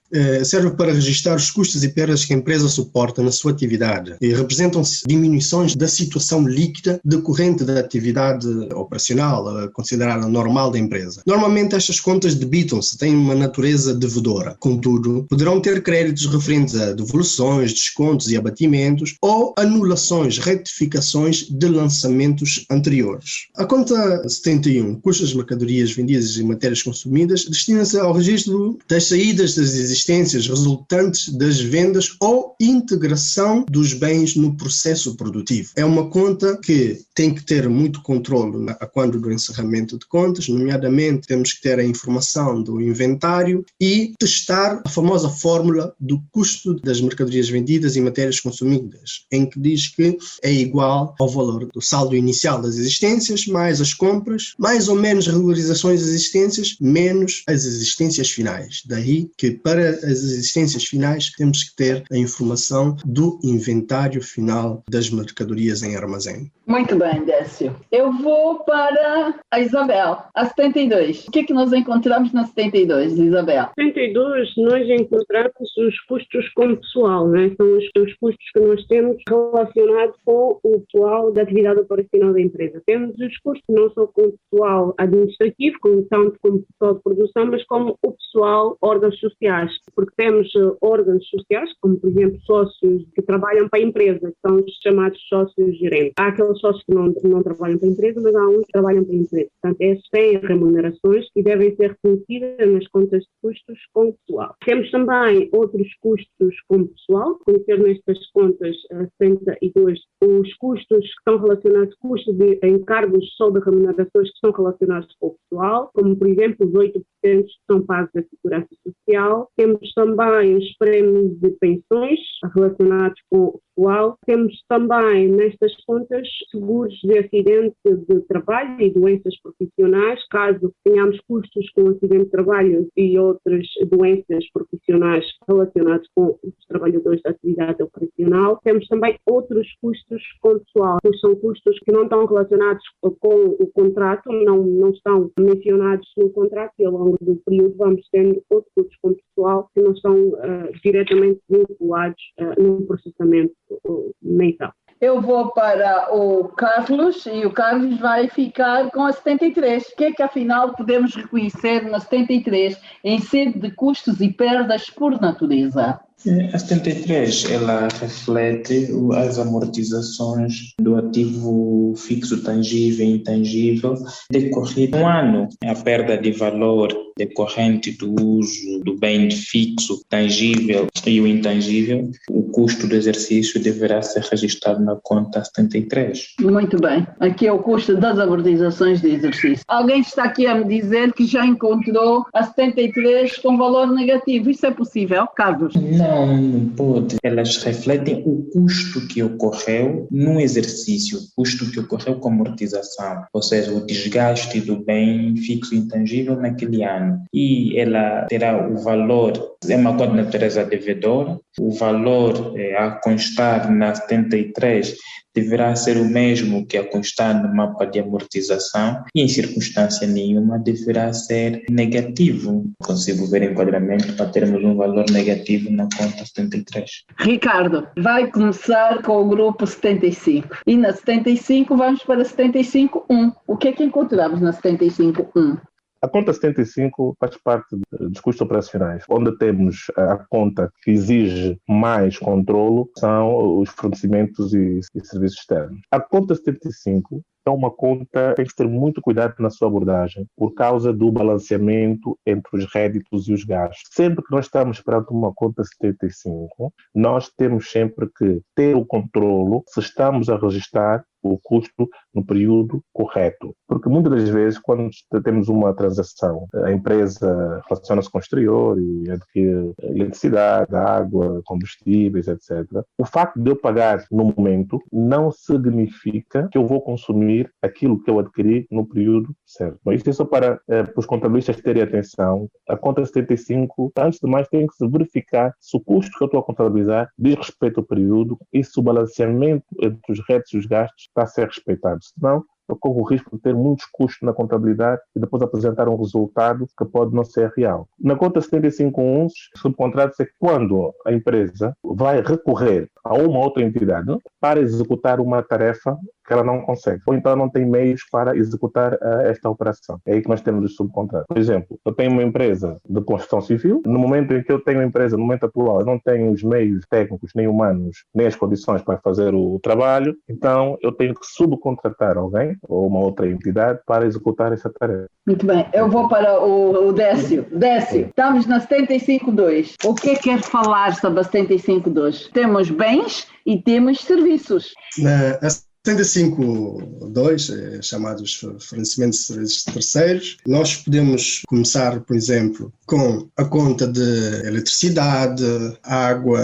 Serve para registrar os custos e perdas que a empresa suporta na sua atividade e representam-se diminuições da situação líquida decorrente da atividade operacional considerada normal da empresa. Normalmente estas contas debitam-se, têm uma natureza devedora. Contudo, poderão ter créditos referentes a devoluções, descontos e abatimentos ou anulações, retificações de lançamentos anteriores. A conta 71, custos das mercadorias vendidas e matérias consumidas, destina-se ao registro das saídas das existências resultantes das vendas ou integração dos bens no processo produtivo. É uma conta que tem que ter muito controle a quando do encerramento de contas, nomeadamente temos que ter a informação do inventário e testar a famosa fórmula do custo das mercadorias vendidas e matérias consumidas, em que diz que é igual ao valor do saldo inicial das existências, mais as compras, mais ou menos regularizações das existências, menos as existências finais. Daí que para as existências finais temos que ter a informação do inventário final das mercadorias em armazém. Muito bem, Décio. Eu vou para a Isabel, a 72. O que é que nós encontramos na 72, Isabel? 72, nós encontramos os custos com pessoal, né? São os custos que nós temos relacionados com o pessoal da atividade operacional da empresa. Temos os custos não só com o pessoal administrativo, tanto como o pessoal de produção, mas como o pessoal, órgãos sociais, porque temos órgãos sociais, como por exemplo sócios que trabalham para a empresa, que são os chamados sócios gerentes. Há aqueles sócios que não trabalham para a empresa, mas há uns que trabalham para a empresa. Portanto, esses têm remunerações e devem ser reconhecidas nas contas de custos com o pessoal. Temos também outros custos com o pessoal, conhecer nestas contas 72 os custos que estão relacionados, custos de encargos só de remunerações que estão relacionados com o pessoal, como por exemplo os 8% que são pagos da Segurança Social. Temos também os prémios de pensões relacionados com o pessoal. Temos também nestas contas seguros de acidente de trabalho e doenças profissionais, caso tenhamos custos com acidente de trabalho e outras doenças profissionais relacionadas com os trabalhadores da atividade operacional. Temos também outros custos com o pessoal, que são custos que não estão relacionados com o contrato, não estão mencionados no contrato, e ao longo do período vamos tendo outros custos com o pessoal que não estão diretamente vinculados no processamento mensal. Eu vou para o Carlos e o Carlos vai ficar com a 73. O que é que afinal podemos reconhecer na 73 em sede de custos e perdas por natureza? A 73, ela reflete as amortizações do ativo fixo tangível e intangível decorrido um ano. A perda de valor decorrente do uso do bem fixo, tangível e o intangível, o custo do exercício deverá ser registrado na conta 73. Muito bem. Aqui é o custo das amortizações de exercício. Alguém está aqui a me dizer que já encontrou a 73 com valor negativo. Isso é possível, Carlos? Não pode. Elas refletem o custo que ocorreu no exercício, o custo que ocorreu com a amortização, ou seja, o desgaste do bem fixo e intangível naquele ano. E ela terá o valor, é uma conta de natureza devedora, o valor a constar na 73 deverá ser o mesmo que a constar no mapa de amortização e em circunstância nenhuma deverá ser negativo. Não consigo ver enquadramento para termos um valor negativo na conta 73. Ricardo, vai começar com o grupo 75 e na 75 vamos para 75.1. O que é que encontramos na 75.1? A conta 75 faz parte dos custos operacionais. Onde temos a conta que exige mais controlo são os fornecimentos e serviços externos. A conta 75 é uma conta que tem que ter muito cuidado na sua abordagem por causa do balanceamento entre os réditos e os gastos. Sempre que nós estamos perante uma conta 75, nós temos sempre que ter o controlo se estamos a registrar o custo no período correto. Porque muitas das vezes, quando temos uma transação, a empresa relaciona-se com o exterior e adquire eletricidade, água, combustíveis, etc. O facto de eu pagar no momento não significa que eu vou consumir aquilo que eu adquiri no período certo. Mas isso é só para os contabilistas terem atenção. A conta 75, antes de mais, tem que se verificar se o custo que eu estou a contabilizar diz respeito ao período e se o balanceamento entre os réditos e os gastos está a ser respeitado. Senão, eu corro o risco de ter muitos custos na contabilidade e depois apresentar um resultado que pode não ser real. Na conta 75.1, subcontrata-se é quando a empresa vai recorrer a uma outra entidade para executar uma tarefa que ela não consegue, ou então não tem meios para executar esta operação. É aí que nós temos os subcontratos. Por exemplo, eu tenho uma empresa de construção civil, no momento em que eu tenho uma empresa, no momento atual, eu não tenho os meios técnicos, nem humanos, nem as condições para fazer o trabalho, então eu tenho que subcontratar alguém ou uma outra entidade para executar essa tarefa. Muito bem, eu vou para o Décio. Décio, estamos na 75.2. O que quer falar sobre a 75.2? Temos bens e temos serviços. 75.2, chamados fornecimentos de serviços terceiros, nós podemos começar, por exemplo, com a conta de eletricidade, água,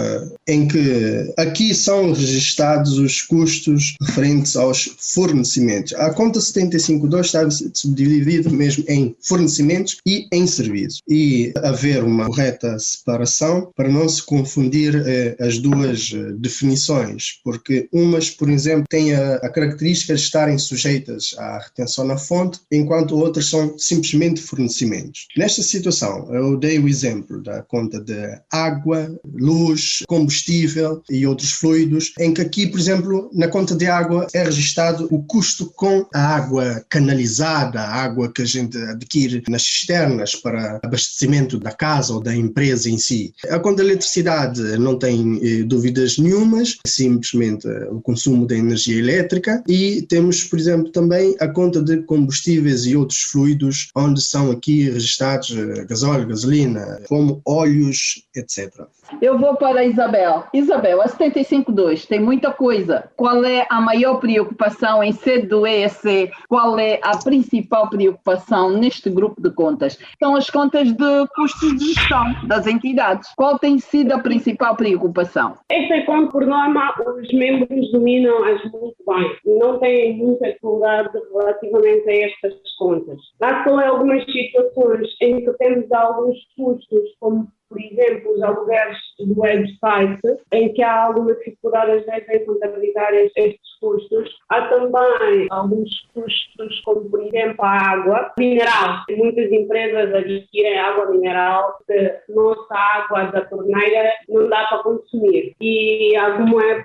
em que aqui são registados os custos referentes aos fornecimentos. A conta 75.2 está subdividida mesmo em fornecimentos e em serviços. E haver uma correta separação para não se confundir as duas definições, porque umas, por exemplo, têm a característica de estarem sujeitas à retenção na fonte, enquanto outras são simplesmente fornecimentos. Nesta situação, eu dei o exemplo da conta de água, luz, combustível e outros fluidos, em que aqui, por exemplo, na conta de água é registado o custo com a água canalizada, a água que a gente adquire nas cisternas para abastecimento da casa ou da empresa em si. A conta de eletricidade não tem dúvidas nenhumas, simplesmente o consumo da energia elétrica, e temos, por exemplo, também a conta de combustíveis e outros fluidos, onde são aqui registrados gasóleo, gasolina, como óleos, etc. Eu vou para a Isabel. Isabel, a 75.2 tem muita coisa. Qual é a maior preocupação em sede do EEC? Qual é a principal preocupação neste grupo de contas? São as contas de custos de gestão das entidades. Qual tem sido a principal preocupação? Esta conta, por norma, os membros dominam-as muito bem. Não têm muita dificuldade relativamente a estas contas. Há só algumas situações em que temos alguns custos, como por exemplo, os alugueres do website, em que há alguma dificuldade às vezes em contabilizar estes custos. Há também alguns custos, como por exemplo a água mineral. Muitas empresas adquirem água mineral, que nossa água da torneira não dá para consumir. E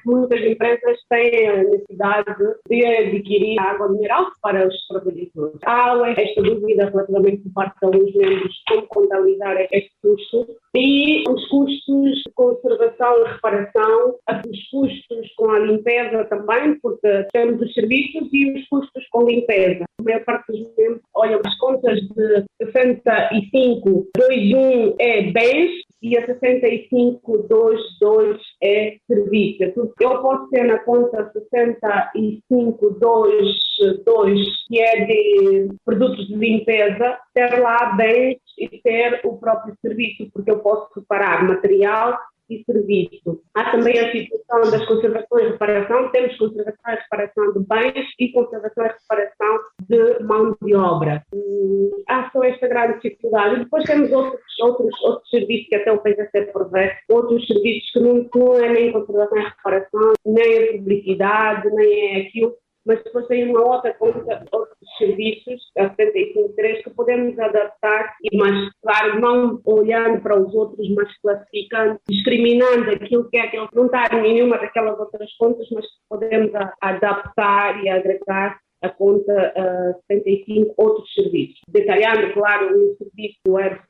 muitas empresas têm a necessidade de adquirir água mineral para os trabalhadores. Há esta dúvida relativamente por parte de alguns membros como contabilizar este custo. E os custos de conservação e reparação, os custos com a limpeza também, porque temos os serviços e os custos com limpeza. A maior parte dos membros olham as contas de 65.2.1 é bens e a 65.2.2 é serviço. Eu posso ter na conta 65.2.2, que é de produtos de limpeza, ter lá bens e ter o próprio serviço, porque eu posso separar material e serviço. Há também a situação das conservações e reparação. Temos conservação e reparação de bens e conservação e reparação de mão de obra. Há só esta grande dificuldade. E depois temos outros serviços que até o PGC prevê, outros serviços que não é nem conservação e reparação, nem a publicidade, nem é aquilo. Mas depois tem uma outra conta, outros serviços, a 75.3, que podemos adaptar, mas, claro, não olhando para os outros, mas classificando, discriminando aquilo que é aquilo que não está em nenhuma daquelas outras contas, mas que podemos adaptar e agregar a conta 75 outros serviços. Detalhando, claro, um serviço do website,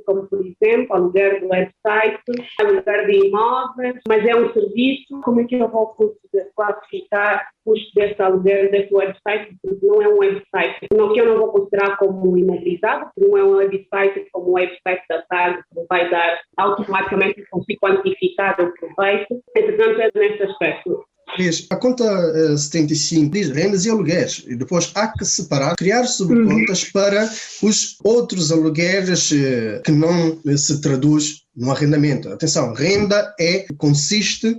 como por exemplo, aluguer do website, aluguer de imóveis, mas é um serviço, como é que eu vou conseguir classificar o custo desse aluguer desse website? Porque não é um website, não que eu não vou considerar como imobilizado, porque não é um website como o website da TAG, que vai dar automaticamente, consigo quantificar o proveito. Portanto, é nesse aspecto. A conta 75 diz rendas e alugueres, e depois há que separar, criar subcontas para os outros alugueres que não se traduz no arrendamento. Atenção, renda consiste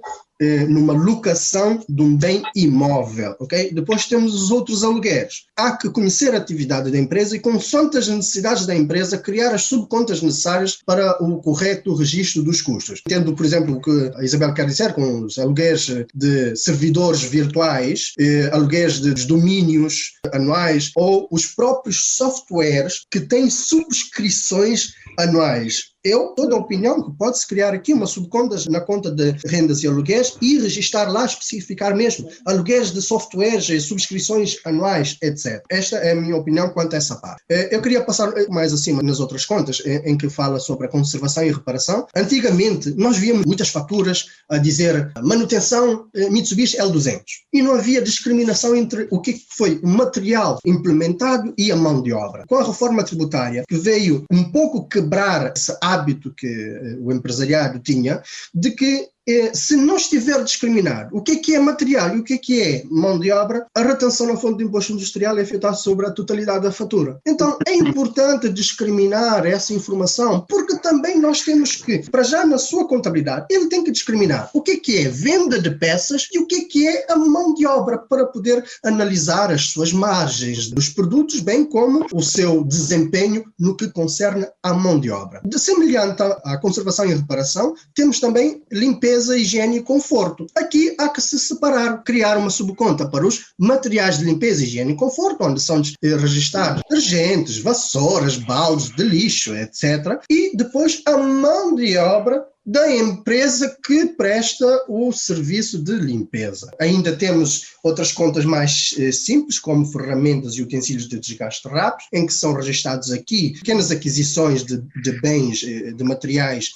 numa locação de um bem imóvel, ok? Depois temos os outros alugueres. Há que conhecer a atividade da empresa e, consoante as necessidades da empresa, criar as subcontas necessárias para o correto registro dos custos. Entendo, por exemplo, o que a Isabel quer dizer com os alugueres de servidores virtuais, alugueres de domínios anuais ou os próprios softwares que têm subscrições anuais. Eu sou da opinião que pode-se criar aqui uma subconta na conta de rendas e alugueres e registrar lá, especificar mesmo, alugueres de softwares, subscrições anuais, etc. Esta é a minha opinião quanto a essa parte. Eu queria passar mais acima nas outras contas, em que fala sobre a conservação e reparação. Antigamente, nós víamos muitas faturas a dizer manutenção Mitsubishi L200 e não havia discriminação entre o que foi o material implementado e a mão de obra. Com a reforma tributária, que veio um pouco quebrar esse hábito que o empresariado tinha, de que se não estiver discriminado o que é material e o que é mão de obra, a retenção na fonte de imposto industrial é efetuada sobre a totalidade da fatura. Então é importante discriminar essa informação, porque também nós temos que, para já na sua contabilidade, ele tem que discriminar o que é venda de peças e o que é a mão de obra, para poder analisar as suas margens dos produtos, bem como o seu desempenho no que concerne à mão de obra. Semelhante à conservação e reparação, temos também limpeza, higiene e conforto. Aqui há que se separar, criar uma subconta para os materiais de limpeza, higiene e conforto, onde são registrados detergentes, vassouras, baldes de lixo, etc. E depois a mão de obra da empresa que presta o serviço de limpeza. Ainda temos outras contas mais simples, como ferramentas e utensílios de desgaste rápido, em que são registrados aqui pequenas aquisições de bens, de materiais,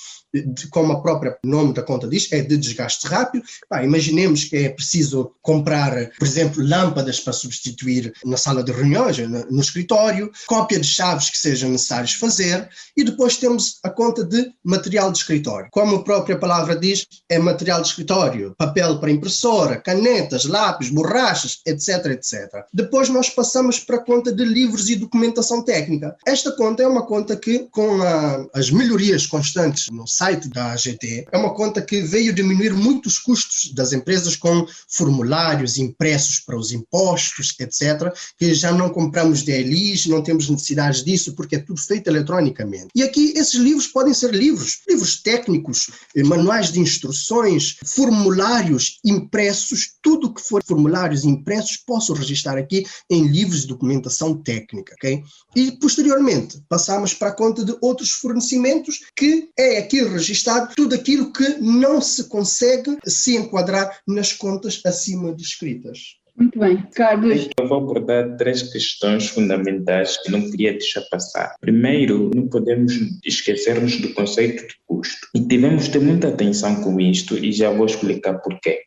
como a própria nome da conta diz, é de desgaste rápido. Imaginemos que é preciso comprar, por exemplo, lâmpadas para substituir na sala de reuniões, no escritório, cópia de chaves que sejam necessários fazer, e depois temos a conta de material de escritório. Como a própria palavra diz, é material de escritório, papel para impressora, canetas, lápis, borrachas, etc, etc. Depois nós passamos para a conta de livros e documentação técnica. Esta conta é uma conta que, com as melhorias constantes no site da AGT, é uma conta que veio diminuir muitos custos das empresas com formulários impressos para os impostos, etc, que já não compramos DLIs, não temos necessidades disso, porque é tudo feito eletronicamente. E aqui esses livros podem ser livros técnicos, manuais de instruções, formulários impressos, tudo que for formulários impressos posso registrar aqui em livros de documentação técnica, ok? E posteriormente passamos para a conta de outros fornecimentos, que é aqui registado tudo aquilo que não se consegue se enquadrar nas contas acima descritas. Muito bem. Carlos. Eu vou abordar 3 questões fundamentais que não queria deixar passar. Primeiro, não podemos esquecermos do conceito de custo. E devemos ter muita atenção com isto, e já vou explicar porquê.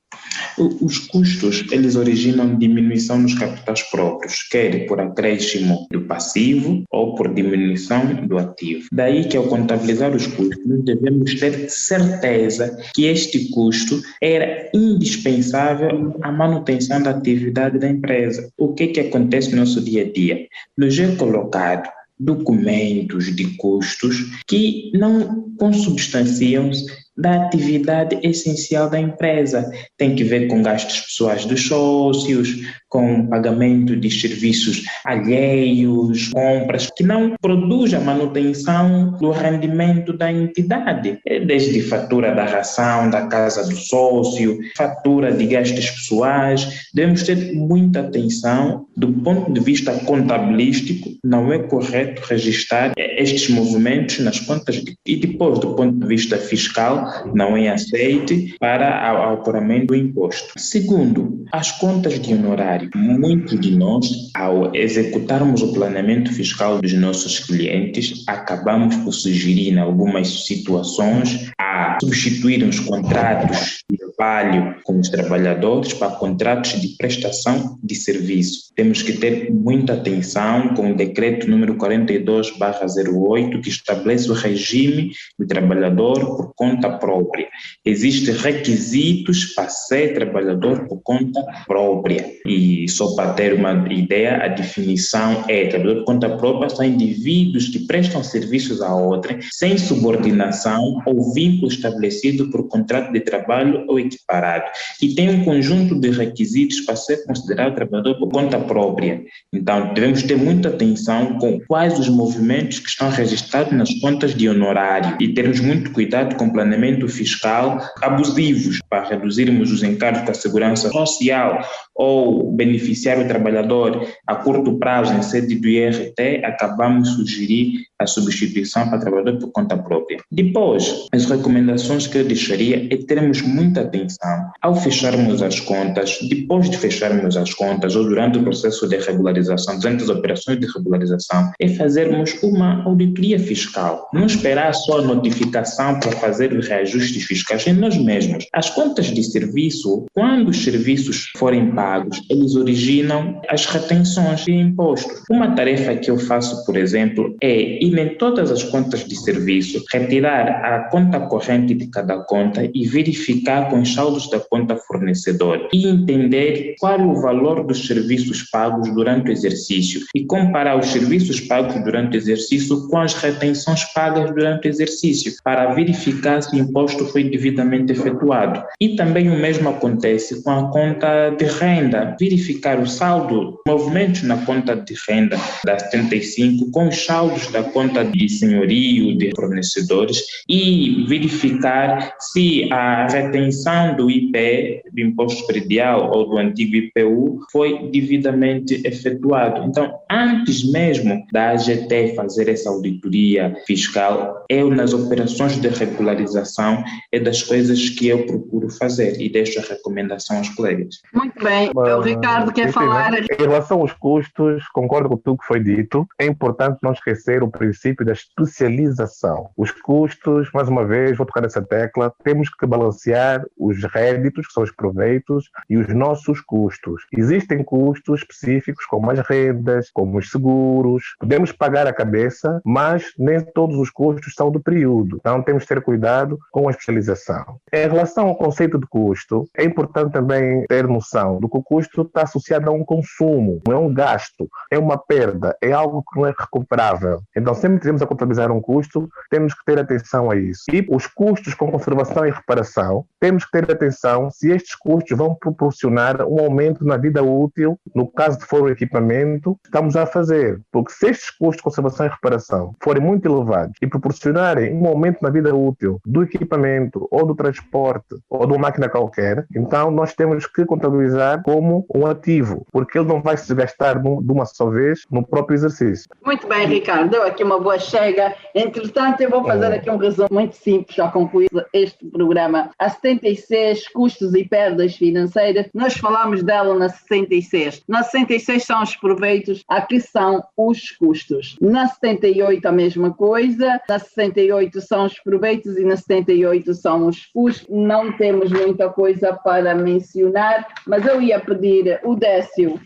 Os custos, eles originam diminuição nos capitais próprios, quer por acréscimo do passivo ou por diminuição do ativo. Daí que, ao contabilizar os custos, nós devemos ter certeza que este custo era indispensável à manutenção da atividade da empresa. O que acontece no nosso dia a dia? Nos é colocado documentos de custos que não consubstanciam-se da atividade essencial da empresa. Tem que ver com gastos pessoais dos sócios, com pagamento de serviços alheios, compras que não produzem a manutenção do rendimento da entidade, desde fatura da ração da casa do sócio, fatura de gastos pessoais. Devemos ter muita atenção. Do ponto de vista contabilístico, não é correto registrar estes movimentos nas contas, e depois, do ponto de vista fiscal, fiscal não é aceite para o apuramento do imposto. Segundo, as contas de honorário. Muitos de nós, ao executarmos o planeamento fiscal dos nossos clientes, acabamos por sugerir em algumas situações a substituir os contratos de trabalho com os trabalhadores para contratos de prestação de serviço. Temos que ter muita atenção com o decreto número 42/08, que estabelece o regime do trabalhador por conta própria. Existem requisitos para ser trabalhador por conta própria. E só para ter uma ideia, a definição é: trabalhador por conta própria são indivíduos que prestam serviços a outrem sem subordinação ou vínculo estabelecido por contrato de trabalho ou equiparado, e tem um conjunto de requisitos para ser considerado trabalhador por conta própria. Então, devemos ter muita atenção com quais os movimentos que estão registrados nas contas de honorário e termos muito cuidado com o planeamento fiscal abusivos para reduzirmos os encargos com a segurança social ou beneficiar o trabalhador a curto prazo em sede do IRT. Acabamos de sugerir a substituição para trabalhador por conta própria. Depois, as recomendações que eu deixaria é termos muita atenção ao fecharmos as contas, depois de fecharmos as contas ou durante o processo de regularização, durante as operações de regularização, é fazermos uma auditoria fiscal. Não esperar só a notificação para fazer os reajustes fiscais em nós mesmos. As contas de serviço, quando os serviços forem pagos, eles originam as retenções de impostos. Uma tarefa que eu faço, por exemplo, é ir em todas as contas de serviço, retirar a conta corrente de cada conta e verificar com os saldos da conta fornecedor e entender qual o valor dos serviços pagos durante o exercício e comparar os serviços pagos durante o exercício com as retenções pagas durante o exercício para verificar se o imposto foi devidamente efetuado. E também o mesmo acontece com a conta de renda, verificar o saldo, movimentos na conta de renda da 75 com os saldos da conta de senhorio de fornecedores e verificar se a retenção do IPE, do Imposto Predial ou do antigo IPU, foi devidamente efetuado. Então, antes mesmo da AGT fazer essa auditoria fiscal, eu nas operações de regularização é das coisas que eu procuro fazer e deixo a recomendação aos colegas. Muito bem, o Ricardo quer falar. Em relação aos custos, concordo com tudo que foi dito. É importante não esquecer o princípio da especialização. Os custos, mais uma vez, vou tocar nessa tecla, temos que balancear os réditos, que são os proveitos, e os nossos custos. Existem custos específicos, como as rendas, como os seguros. Podemos pagar a cabeça, mas nem todos os custos são do período. Então, temos que ter cuidado com a especialização. Em relação ao conceito de custo, é importante também ter noção do que o custo está associado a um consumo, não é um gasto, é uma perda, é algo que não é recuperável. Então, sempre que temos a contabilizar um custo, temos que ter atenção a isso. E os custos com conservação e reparação, temos que ter atenção se estes custos vão proporcionar um aumento na vida útil, no caso de for um equipamento, estamos a fazer. Porque se estes custos de conservação e reparação forem muito elevados e proporcionarem um aumento na vida útil do equipamento ou do transporte ou de uma máquina qualquer, então nós temos que contabilizar como um ativo, porque ele não vai se gastar de uma só vez no próprio exercício. Muito bem, Ricardo, deu aqui uma boa chega. Entretanto, eu vou fazer aqui um resumo muito simples ao concluir este programa. A 76, custos e perdas financeiras, nós falamos dela na 66. Na 66 são os proveitos, aqui são os custos. Na 78 a mesma coisa, na 68 são os proveitos e na 78 são os custos. Não temos muita coisa para mencionar, mas eu ia pedir o Décio,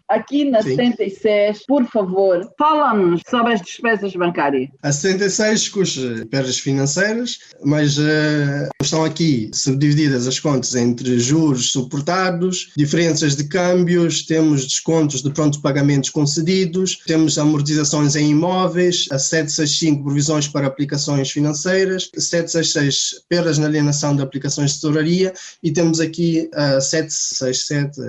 aqui na 76, por favor, fala-nos sobre as despesas bancárias. A 76, custos e perdas financeiras, mas estão aqui subdivididas as contas entre juros suportados, diferenças de câmbios, temos descontos de pronto pagamentos concedidos, temos amortizações em imóveis, a 765 provisões para aplicações financeiras, 766 perdas na alienação de aplicações de tesouraria e temos aqui a 767 7,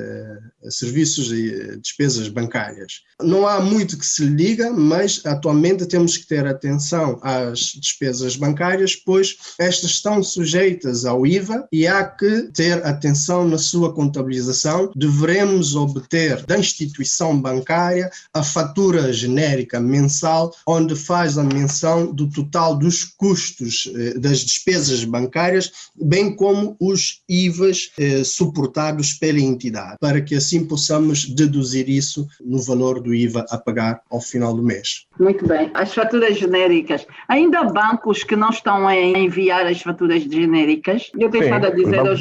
serviços e despesas bancárias. Não há muito que se lhe diga, mas atualmente temos que ter atenção às despesas bancárias, pois estas estão sujeitas ao IVA e há que ter atenção na sua contabilização. Devemos obter da instituição bancária a fatura genérica mensal, onde faz a menção do total dos custos das despesas bancárias, bem como os IVAs suportados pela entidade, para que assim possamos deduzir isso no valor do IVA a pagar ao final do mês. Muito bem. As faturas genéricas. Ainda há bancos que não estão a enviar as faturas genéricas. Eu tenho estado a dizer ao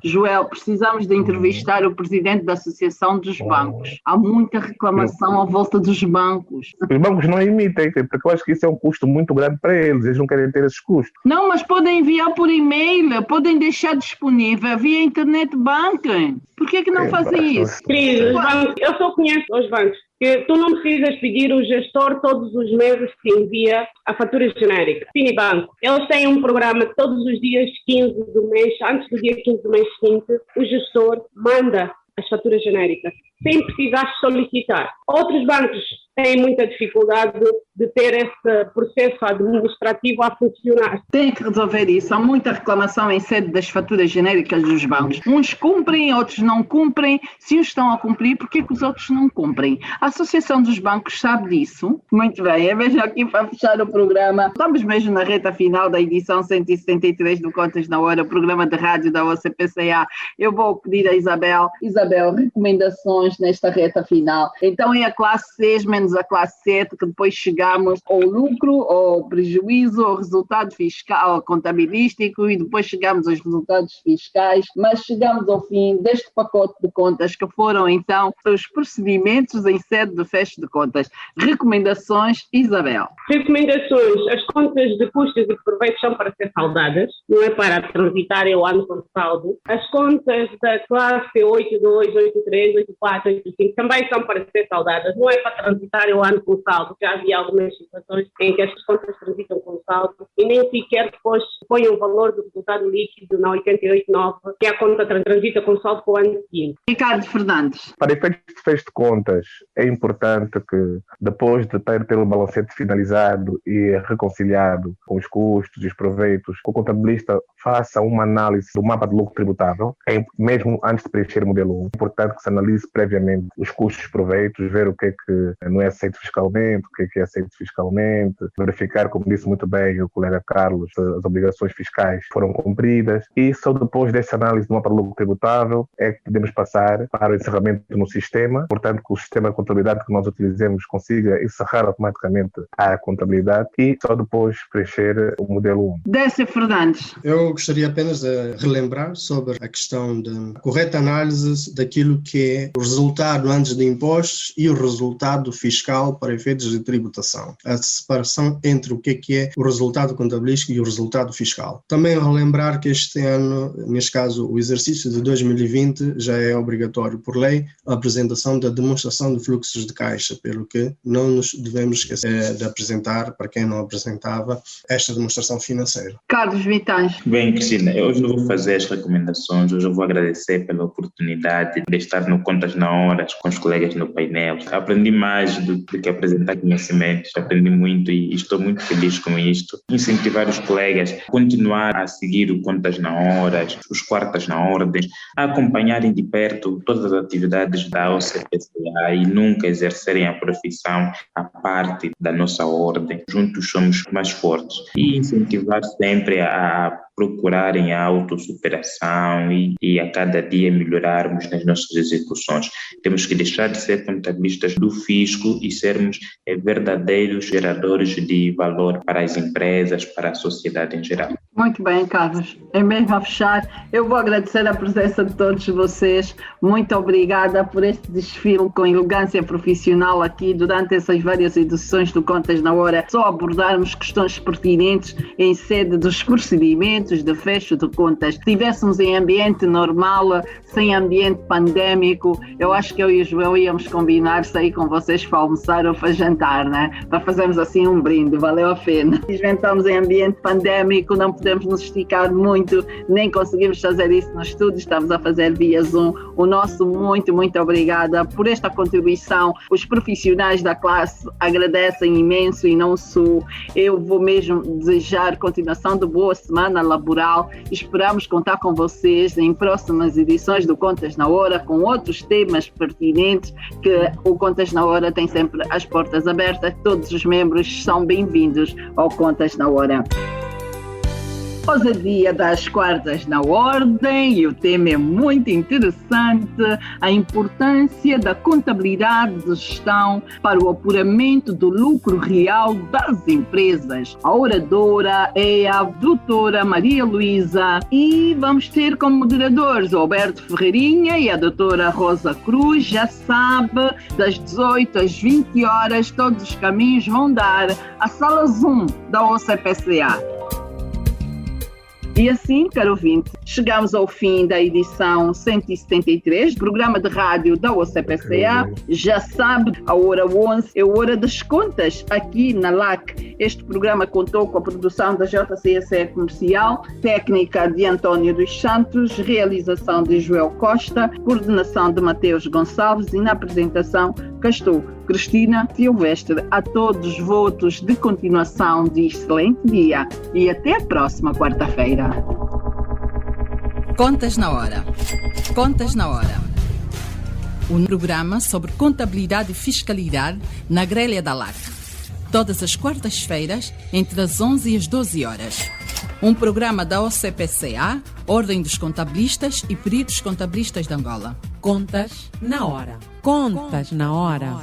Joel, precisamos de entrevistar o presidente da Associação dos Bancos. Há muita reclamação à volta dos bancos. Os bancos não emitem, porque eu acho que isso é um custo muito grande para eles não querem ter esses custos. Não, mas podem enviar por e-mail, podem deixar disponível via internet banking. Por que não fazem isso? Cris, eu só conheço os bancos. Que tu não precisas pedir o gestor todos os meses que envia a fatura genérica. Finibanco, eles têm um programa que todos os dias 15 do mês, antes do dia 15 do mês seguinte, o gestor manda as faturas genéricas, sem precisar solicitar. Outros bancos têm muita dificuldade de ter esse processo administrativo a funcionar. Tem que resolver isso. Há muita reclamação em sede das faturas genéricas dos bancos. Uns cumprem, outros não cumprem. Se uns estão a cumprir, por que os outros não cumprem? A Associação dos Bancos sabe disso. Muito bem, eu vejo aqui para fechar o programa. Estamos mesmo na reta final da edição 173 do Contas na Hora, o programa de rádio da OCPCA. Eu vou pedir a Isabel, recomendações nesta reta final. Então é a classe 6 menos a classe 7, que depois chegamos ao lucro, ao prejuízo, ao resultado fiscal, ao contabilístico, e depois chegamos aos resultados fiscais, mas chegamos ao fim deste pacote de contas, que foram então os procedimentos em sede de fecho de contas. Recomendações, Isabel. Recomendações: as contas de custos e proveitos são para ser saldadas, não é para transitar o ano com saldo. As contas da classe 82, 83, 84, 85 também são para ser saldadas, não é para transitar o ano com saldo. Já havia algumas situações em que estas contas transitam com saldo e nem sequer depois põem o valor do resultado líquido na 88.9, que a conta transita com saldo para o ano seguinte. Ricardo Fernandes. Para efeitos de fecho de contas, é importante que, depois de ter o balancete finalizado e reconciliado com os custos e os proveitos, o contabilista faça uma análise do mapa de lucro tributável, mesmo antes de preencher o modelo 1. É importante que se analise previamente os custos e proveitos, ver o que é que não é aceito fiscalmente, o que é aceito fiscalmente, verificar, como disse muito bem o colega Carlos, se as obrigações fiscais foram cumpridas, e só depois dessa análise do mapa de lucro tributável é que podemos passar para o encerramento no sistema. Portanto, que o sistema de contabilidade que nós utilizemos consiga encerrar automaticamente a contabilidade e só depois preencher o modelo 1. Décio Fernandes. Eu gostaria apenas de relembrar sobre a questão da correta análise daquilo que é o resultado antes de impostos e o resultado fiscal para efeitos de tributação. A separação entre o que é o resultado contabilístico e o resultado fiscal. Também relembrar que este ano, neste caso o exercício de 2020, já é obrigatório por lei a apresentação da demonstração de fluxos de caixa, pelo que não nos devemos esquecer de apresentar, para quem não apresentava, esta demonstração financeira. Carlos Vitais. Bem, Cristina, hoje não vou fazer as recomendações, hoje eu vou agradecer pela oportunidade de estar no Contas na Hora com os colegas no painel. Aprendi mais do que apresentar conhecimentos, aprendi muito e estou muito feliz com isto. Incentivar os colegas a continuar a seguir o Contas na Hora, os Quartas na Ordem, a acompanharem de perto todas as atividades da OCPCA e nunca exercerem a profissão à parte da nossa ordem. Juntos somos mais fortes. E incentivar sempre a procurarem a autossuperação e a cada dia melhorarmos nas nossas execuções. Temos que deixar de ser contabilistas do fisco e sermos verdadeiros geradores de valor para as empresas, para a sociedade em geral. Muito bem, Carlos. É mesmo a fechar. Eu vou agradecer a presença de todos vocês. Muito obrigada por este desfile com elegância profissional aqui durante essas várias edições do Contas na Hora. Só abordarmos questões pertinentes em sede dos procedimentos, momentos de fecho de contas, estivéssemos em ambiente normal, sem ambiente pandémico, eu acho que eu e o João íamos combinar sair com vocês para almoçar ou para jantar, né? Para fazermos assim um brinde, valeu a pena. Estamos em ambiente pandémico, não podemos nos esticar muito, nem conseguimos fazer isso no estúdio, estamos a fazer via Zoom. O nosso muito obrigada por esta contribuição. Os profissionais da classe agradecem imenso e não só. Eu vou mesmo desejar continuação de boa semana laboral. Esperamos contar com vocês em próximas edições do Contas na Hora, com outros temas pertinentes, que o Contas na Hora tem sempre as portas abertas. Todos os membros são bem-vindos ao Contas na Hora. Hoje é dia das quartas na ordem e o tema é muito interessante, a importância da contabilidade de gestão para o apuramento do lucro real das empresas. A oradora é a doutora Maria Luísa e vamos ter como moderadores o Alberto Ferreirinha e a doutora Rosa Cruz. Já sabe, das 18 às 20 horas todos os caminhos vão dar à sala Zoom da OCPCA. E assim, caro ouvinte, chegamos ao fim da edição 173, programa de rádio da OCPCA. Já sabe, a hora 11 é a hora das contas aqui na LAC. Este programa contou com a produção da JCSE Comercial, técnica de António dos Santos, realização de Joel Costa, coordenação de Mateus Gonçalves e na apresentação cá estou, Cristina Silvestre. A todos votos de continuação de excelente dia e até a próxima quarta-feira. Contas na Hora. Contas na Hora. Um programa sobre contabilidade e fiscalidade na grelha da LAC. Todas as quartas-feiras, entre as 11 e as 12 horas. Um programa da OCPCA, Ordem dos Contabilistas e Peritos Contabilistas de Angola. Contas na Hora. Contas na Hora.